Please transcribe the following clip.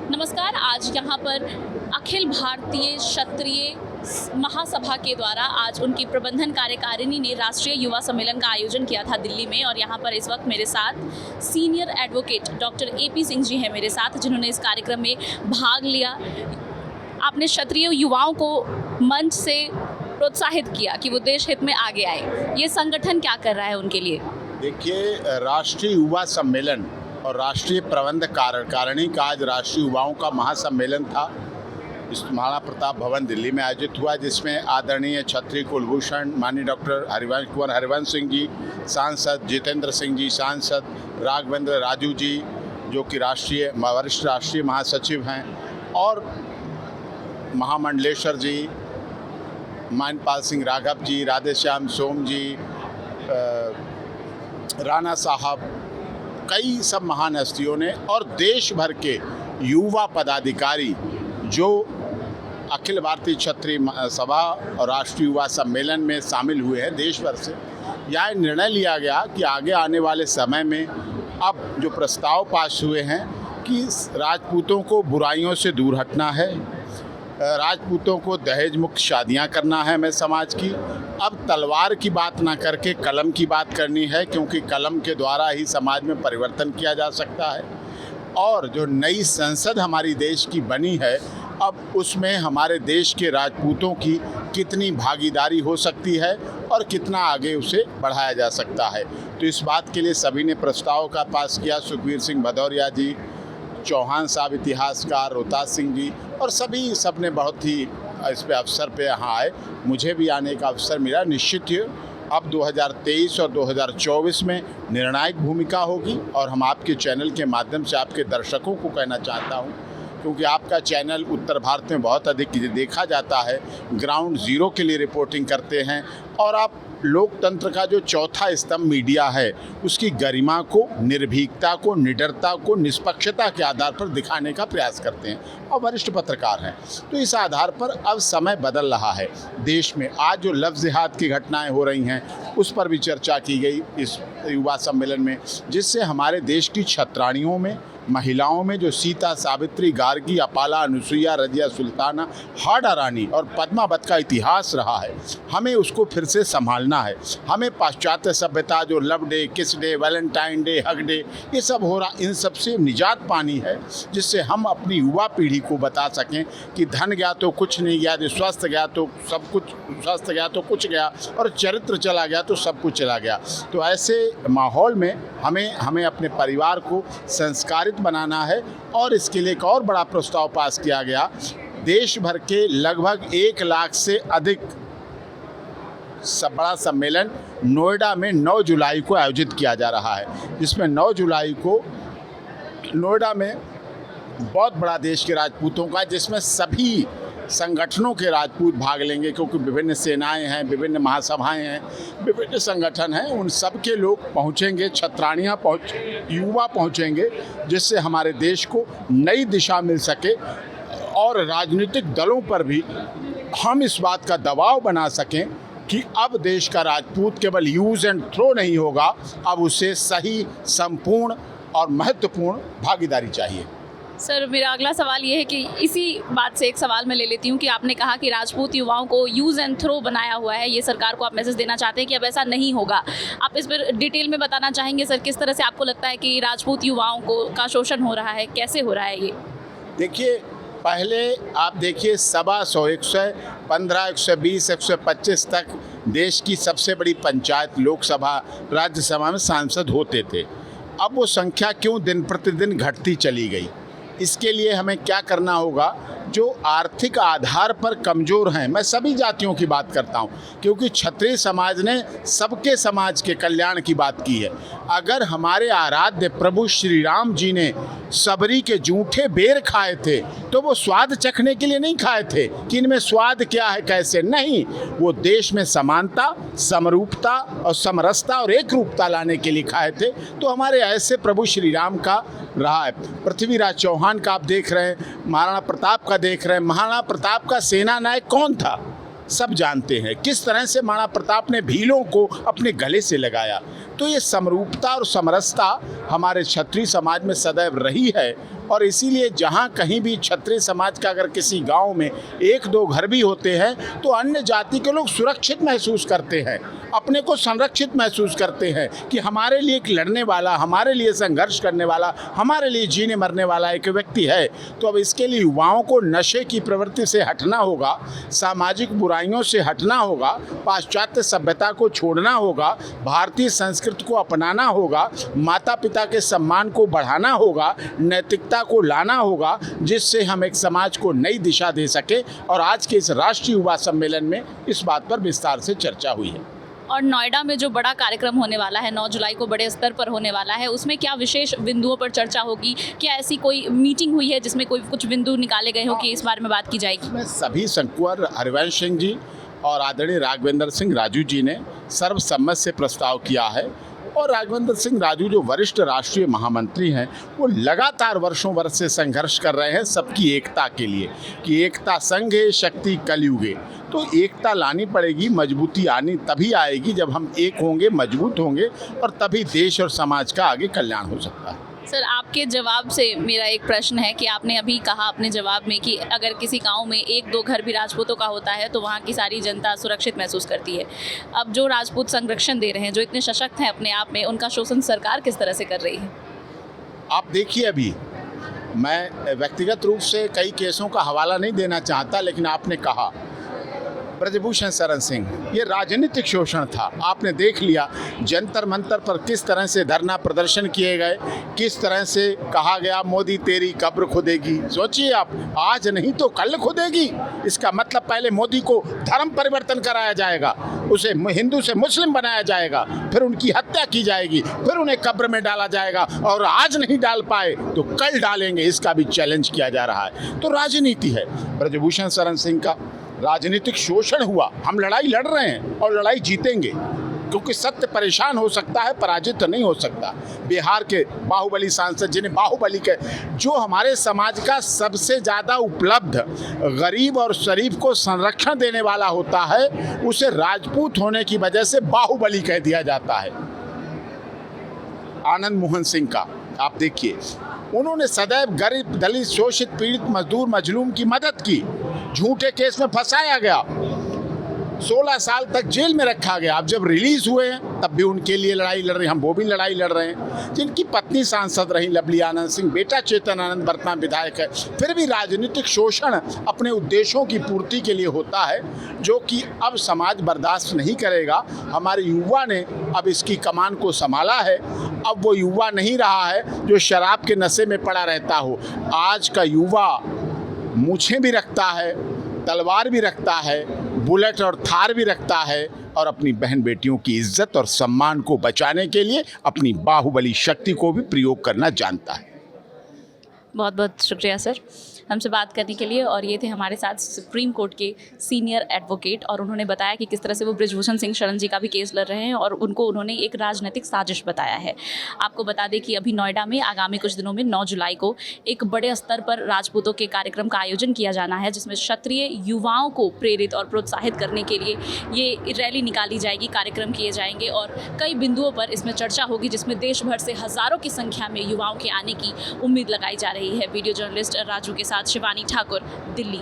नमस्कार। आज यहाँ पर अखिल भारतीय क्षत्रिय महासभा के द्वारा आज उनकी प्रबंधन कार्यकारिणी ने राष्ट्रीय युवा सम्मेलन का आयोजन किया था दिल्ली में। और यहाँ पर इस वक्त मेरे साथ senior advocate doctor AP Singh ji हैं मेरे साथ, जिन्होंने इस कार्यक्रम में भाग लिया। आपने क्षत्रिय युवाओं को मंच से प्रोत्साहित किया कि वो देश हित में आगे आए। ये संगठन क्या कर रहा है उनके लिए? देखिए, राष्ट्रीय युवा सम्मेलन और राष्ट्रीय प्रबंध कार्यकारिणी का आज राष्ट्रीय युवाओं का महासम्मेलन था। इस महाराणा प्रताप भवन दिल्ली में आयोजित हुआ, जिसमें आदरणीय क्षत्रिय कुलभूषण माननीय डॉक्टर कुंवर हरिवंश सिंह जी सांसद, जितेंद्र सिंह जी सांसद, राघवेंद्र राजू जी जो कि वरिष्ठ राष्ट्रीय महासचिव हैं, और महामंडलेश्वर जी, मानपाल सिंह राघव जी, राधेश्याम सोम जी, राणा साहब, कई सब महान हस्तियों ने और देश भर के युवा पदाधिकारी जो अखिल भारतीय क्षत्रिय सभा और राष्ट्रीय युवा सम्मेलन में शामिल हुए हैं देश भर से, यह निर्णय लिया गया कि आगे आने वाले समय में अब जो प्रस्ताव पास हुए हैं कि राजपूतों को बुराइयों से दूर हटना है, राजपूतों को दहेज मुक्त शादियां करना है हमें समाज की। अब तलवार की बात ना करके कलम की बात करनी है, क्योंकि कलम के द्वारा ही समाज में परिवर्तन किया जा सकता है। और जो नई संसद हमारी देश की बनी है, अब उसमें हमारे देश के राजपूतों की कितनी भागीदारी हो सकती है और कितना आगे उसे बढ़ाया जा सकता है। तो इस बात के लिए सभी ने प्रस्ताव का पास किया। सुखबीर सिंह भदौरिया जी, चौहान साहब इतिहासकार, रोहतास सिंह जी और सब ने बहुत ही इस पे अवसर पे यहाँ आए। मुझे भी आने का अवसर मिला। निश्चित ही अब 2023 और 2024 में निर्णायक भूमिका होगी, और हम आपके चैनल के माध्यम से आपके दर्शकों को कहना चाहता हूँ, क्योंकि आपका चैनल उत्तर भारत में बहुत अधिक देखा जाता है, ग्राउंड ज़ीरो के लिए रिपोर्टिंग करते हैं, और आप लोकतंत्र का जो चौथा स्तंभ मीडिया है उसकी गरिमा को, निर्भीकता को, निडरता को निष्पक्षता के आधार पर दिखाने का प्रयास करते हैं, और वरिष्ठ पत्रकार हैं। तो इस आधार पर अब समय बदल रहा है देश में। आज जो लव जिहाद की घटनाएं हो रही हैं उस पर भी चर्चा की गई इस युवा सम्मेलन में, जिससे हमारे देश की क्षत्राणियों में, महिलाओं में जो सीता, सावित्री, गार्गी, अपाला, अनुसुईया, रजिया, सुल्ताना, हाड़ा रानी और पद्मावत का इतिहास रहा है, हमें उसको फिर से संभालना है। हमें पाश्चात्य सभ्यता जो लव डे, किस day, Valentine day, hug day, ये सब हो रहा, इन सब से निजात पानी है, जिससे हम अपनी युवा पीढ़ी को बता सकें कि धन गया तो कुछ नहीं गया, जो स्वस्थ गया तो सब कुछ, स्वस्थ गया तो कुछ गया, और चरित्र चला गया तो सब कुछ चला गया। तो ऐसे माहौल में हमें अपने परिवार को संस्कारित बनाना है, और इसके लिए एक और बड़ा प्रस्ताव पास किया गया। देश भर के लगभग 1 लाख से अधिक बड़ा सम्मेलन नोएडा में 9 जुलाई को आयोजित किया जा रहा है, जिसमें 9 जुलाई को नोएडा में बहुत बड़ा देश के राजपूतों का, जिसमें सभी संगठनों के राजपूत भाग लेंगे, क्योंकि विभिन्न सेनाएं हैं, विभिन्न महासभाएं हैं, विभिन्न संगठन हैं, उन सब के लोग पहुंचेंगे, छत्राणियाँ युवा पहुंचेंगे, जिससे हमारे देश को नई दिशा मिल सके, और राजनीतिक दलों पर भी हम इस बात का दबाव बना सकें कि अब देश का राजपूत केवल यूज़ एंड थ्रो नहीं होगा, अब उसे सही, संपूर्ण और महत्वपूर्ण भागीदारी चाहिए। सर, मेरा अगला सवाल ये है कि इसी बात से एक सवाल मैं ले लेती हूँ कि आपने कहा कि राजपूत युवाओं को यूज़ एंड थ्रो बनाया हुआ है, ये सरकार को आप मैसेज देना चाहते हैं कि अब ऐसा नहीं होगा। आप इस पर डिटेल में बताना चाहेंगे सर, किस तरह से आपको लगता है कि राजपूत युवाओं का शोषण हो रहा है, कैसे हो रहा है ये? देखिए, पहले आप देखिए 100, 115, 120, 125 तक देश की सबसे बड़ी पंचायत, लोकसभा, राज्यसभा में सांसद होते थे। अब वो संख्या क्यों दिन प्रतिदिन घटती चली गई? इसके लिए हमें क्या करना होगा? जो आर्थिक आधार पर कमज़ोर हैं, मैं सभी जातियों की बात करता हूं, क्योंकि क्षत्रिय समाज ने सबके समाज के कल्याण की बात की है। अगर हमारे आराध्य प्रभु श्री राम जी ने सबरी के जूठे बेर खाए थे, तो वो स्वाद चखने के लिए नहीं खाए थे कि इनमें स्वाद क्या है, कैसे नहीं, वो देश में समानता, समरूपता और समरसता और एक रूपता लाने के लिए खाए थे। तो हमारे ऐसे प्रभु श्री राम का रहा है। पृथ्वीराज चौहान का आप देख रहे हैं, महाराणा प्रताप का देख रहे हैं। महाराणा प्रताप का सेना नायक कौन था? सब जानते हैं किस तरह से महाराणा प्रताप ने भीलों को अपने गले से लगाया। तो ये समरूपता और समरसता हमारे क्षत्रिय समाज में सदैव रही है और इसीलिए जहाँ कहीं भी क्षत्रिय समाज का अगर किसी गांव में एक दो घर भी होते हैं तो अन्य जाति के लोग सुरक्षित महसूस करते हैं, अपने को संरक्षित महसूस करते हैं कि हमारे लिए एक लड़ने वाला, हमारे लिए संघर्ष करने वाला, हमारे लिए जीने मरने वाला एक व्यक्ति है। तो अब इसके लिए युवाओं को नशे की प्रवृत्ति से हटना होगा, सामाजिक बुराइयों से हटना होगा, पाश्चात्य सभ्यता को छोड़ना होगा, भारतीय संस्कृति को अपनाना होगा, माता पिता के सम्मान को बढ़ाना होगा, नैतिकता को लाना होगा, जिससे हम एक समाज को नई दिशा दे सके। और आज के इस राष्ट्रीय युवा सम्मेलन में इस बात पर विस्तार से चर्चा हुई है। और नोएडा में जो बड़ा कार्यक्रम होने वाला है 9 जुलाई को बड़े स्तर पर होने वाला है, उसमें क्या विशेष बिंदुओं पर चर्चा होगी? क्या ऐसी कोई मीटिंग हुई है जिसमें कोई कुछ बिंदु निकाले गए हो कि इस बारे में बात की जाएगी? इसमें सभी संकुवर हरिवंश सिंह जी और आदरणीय राघवेंद्र सिंह राजू जी ने सर्वसम्मत से प्रस्ताव किया है। और राघवेंद्र सिंह राजू जो वरिष्ठ राष्ट्रीय महामंत्री हैं, वो लगातार वर्षों वर्ष से संघर्ष कर रहे हैं सबकी एकता के लिए कि एकता संघे शक्ति कलयुगे। तो एकता लानी पड़ेगी, मजबूती आनी तभी आएगी जब हम एक होंगे, मजबूत होंगे, और तभी देश और समाज का आगे कल्याण हो सकता है। सर, आपके जवाब से मेरा एक प्रश्न है कि आपने अभी कहा अपने जवाब में कि अगर किसी गांव में एक दो घर भी राजपूतों का होता है तो वहां की सारी जनता सुरक्षित महसूस करती है। अब जो राजपूत संरक्षण दे रहे हैं, जो इतने सशक्त हैं अपने आप में, उनका शोषण सरकार किस तरह से कर रही है? आप देखिए, अभी मैं व्यक्तिगत रूप से कई केसों का हवाला नहीं देना चाहता, लेकिन आपने कहा ब्रजभूषण शरण सिंह, ये राजनीतिक शोषण था। आपने देख लिया जंतर मंतर पर किस तरह से धरना प्रदर्शन किए गए, किस तरह से कहा गया मोदी तेरी कब्र खुदेगी। सोचिए आप, आज नहीं तो कल खुदेगी। इसका मतलब पहले मोदी को धर्म परिवर्तन कराया जाएगा, उसे हिंदू से मुस्लिम बनाया जाएगा, फिर उनकी हत्या की जाएगी, फिर उन्हें कब्र में डाला जाएगा, और आज नहीं डाल पाए तो कल डालेंगे, इसका भी चैलेंज किया जा रहा है। तो राजनीति है। ब्रजभूषण शरण सिंह का राजनीतिक शोषण हुआ। हम लड़ाई लड़ रहे हैं और लड़ाई जीतेंगे, क्योंकि सत्य परेशान हो सकता है, पराजित नहीं हो सकता। बिहार के बाहुबली सांसद, जिन्हें बाहुबली के, जो हमारे समाज का सबसे ज़्यादा उपलब्ध गरीब और शरीफ को संरक्षण देने वाला होता है, उसे राजपूत होने की वजह से बाहुबली कह दिया जाता है। आनंद मोहन सिंह का आप देखिए, उन्होंने सदैव गरीब, दलित, शोषित, पीड़ित, मजदूर, मजलूम की मदद की। झूठे केस में फंसाया गया, 16 साल तक जेल में रखा गया। अब जब रिलीज हुए हैं तब भी उनके लिए लड़ाई लड़ रहे हैं, हम वो भी लड़ाई लड़ रहे हैं। जिनकी पत्नी सांसद रही लवली आनंद सिंह, बेटा चेतन आनंद वर्तमान विधायक है। फिर भी राजनीतिक शोषण अपने उद्देश्यों की पूर्ति के लिए होता है, जो कि अब समाज बर्दाश्त नहीं करेगा। हमारे युवा ने अब इसकी कमान को संभाला है। अब वो युवा नहीं रहा है जो शराब के नशे में पड़ा रहता हो। आज का युवा मूछें भी रखता है, तलवार भी रखता है, बुलेट और थार भी रखता है, और अपनी बहन बेटियों की इज्जत और सम्मान को बचाने के लिए अपनी बाहुबली शक्ति को भी प्रयोग करना जानता है। बहुत बहुत शुक्रिया सर हमसे बात करने के लिए। और ये थे हमारे साथ सुप्रीम कोर्ट के सीनियर एडवोकेट, और उन्होंने बताया कि किस तरह से वो ब्रजभूषण सिंह शरण जी का भी केस लड़ रहे हैं और उनको उन्होंने एक राजनीतिक साजिश बताया है। आपको बता दें कि अभी नोएडा में आगामी कुछ दिनों में 9 जुलाई को एक बड़े स्तर पर राजपूतों के कार्यक्रम का आयोजन किया जाना है, जिसमें क्षत्रिय युवाओं को प्रेरित और प्रोत्साहित करने के लिए ये रैली निकाली जाएगी, कार्यक्रम किए जाएंगे, और कई बिंदुओं पर इसमें चर्चा होगी, जिसमें देश भर से हज़ारों की संख्या में युवाओं के आने की उम्मीद लगाई जा रही है। वीडियो जर्नलिस्ट राजू के साथ शिवानी ठाकुर, दिल्ली।